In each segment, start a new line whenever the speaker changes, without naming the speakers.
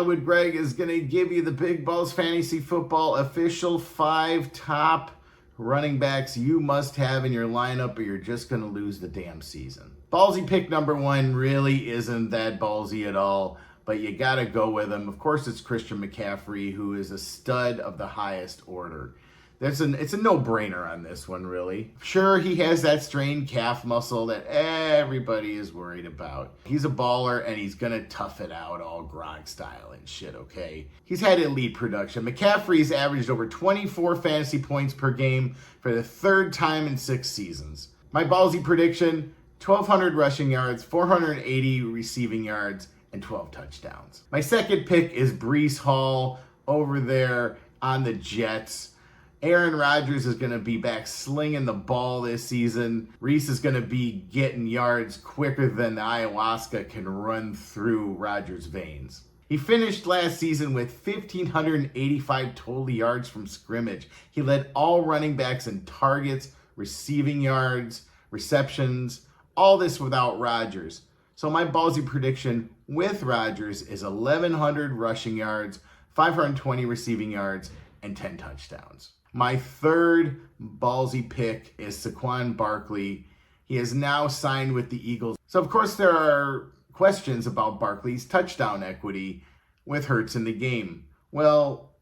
Hollywood Greg is going to give you the Big Balls Fantasy Football official 5 top running backs you must have in your lineup or you're just going to lose the damn season. Ballsy pick number 1 really isn't that ballsy at all, but you got to go with him. Of course, it's Christian McCaffrey, who is a stud of the highest order. It's a no-brainer on this one, really. Sure, he has that strained calf muscle that everybody is worried about. He's a baller, and he's going to tough it out all Gronk style and shit, okay? He's had elite production. McCaffrey's averaged over 24 fantasy points per game for the 3rd time in 6 seasons. My ballsy prediction, 1,200 rushing yards, 480 receiving yards, and 12 touchdowns. My second pick is Breece Hall over there on the Jets. Aaron Rodgers is going to be back slinging the ball this season. Reese is going to be getting yards quicker than the ayahuasca can run through Rodgers' veins. He finished last season with 1,585 total yards from scrimmage. He led all running backs in targets, receiving yards, receptions, all this without Rodgers. So my ballsy prediction with Rodgers is 1,100 rushing yards, 520 receiving yards, and 10 touchdowns. My third ballsy pick is Saquan Barkley. He is now signed with the Eagles. So, of course, there are questions about Barkley's touchdown equity with Hurts in the game. Well,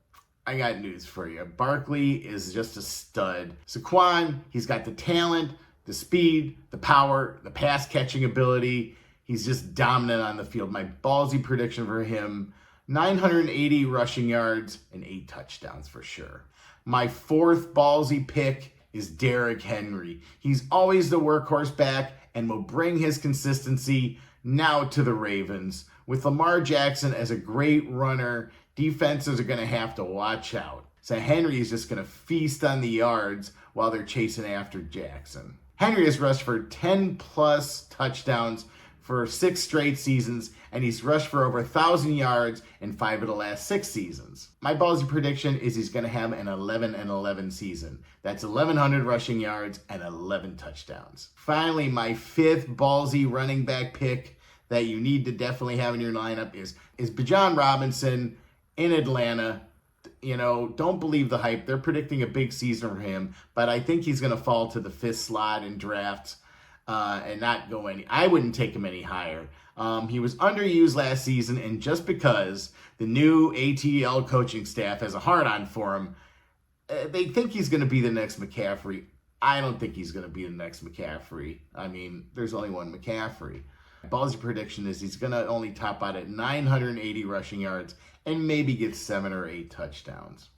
I got news for you. Barkley is just a stud. Saquon, he's got the talent, the speed, the power, the pass-catching ability. He's just dominant on the field. My ballsy prediction for him, 980 rushing yards and 8 touchdowns for sure. My fourth ballsy pick is Derrick Henry. He's always the workhorse back and will bring his consistency now to the Ravens. With Lamar Jackson as a great runner, defenses are going to have to watch out. So Henry is just going to feast on the yards while they're chasing after Jackson. Henry has rushed for 10-plus touchdowns for 6 straight seasons, and he's rushed for over 1,000 yards in 5 of the last 6 seasons. My ballsy prediction is he's going to have an 11-11 season. That's 1,100 rushing yards and 11 touchdowns. Finally, my fifth ballsy running back pick that you need to definitely have in your lineup is Bijan Robinson in Atlanta. You know, don't believe the hype. They're predicting a big season for him, but I think he's going to fall to the 5th slot in drafts. And not go any. I wouldn't take him any higher. He was underused last season, and just because the new ATL coaching staff has a hard-on for him, they think he's going to be the next McCaffrey. I don't think he's going to be the next McCaffrey. I mean, there's only one McCaffrey. Ballsy prediction is he's going to only top out at 980 rushing yards and maybe get 7 or 8 touchdowns.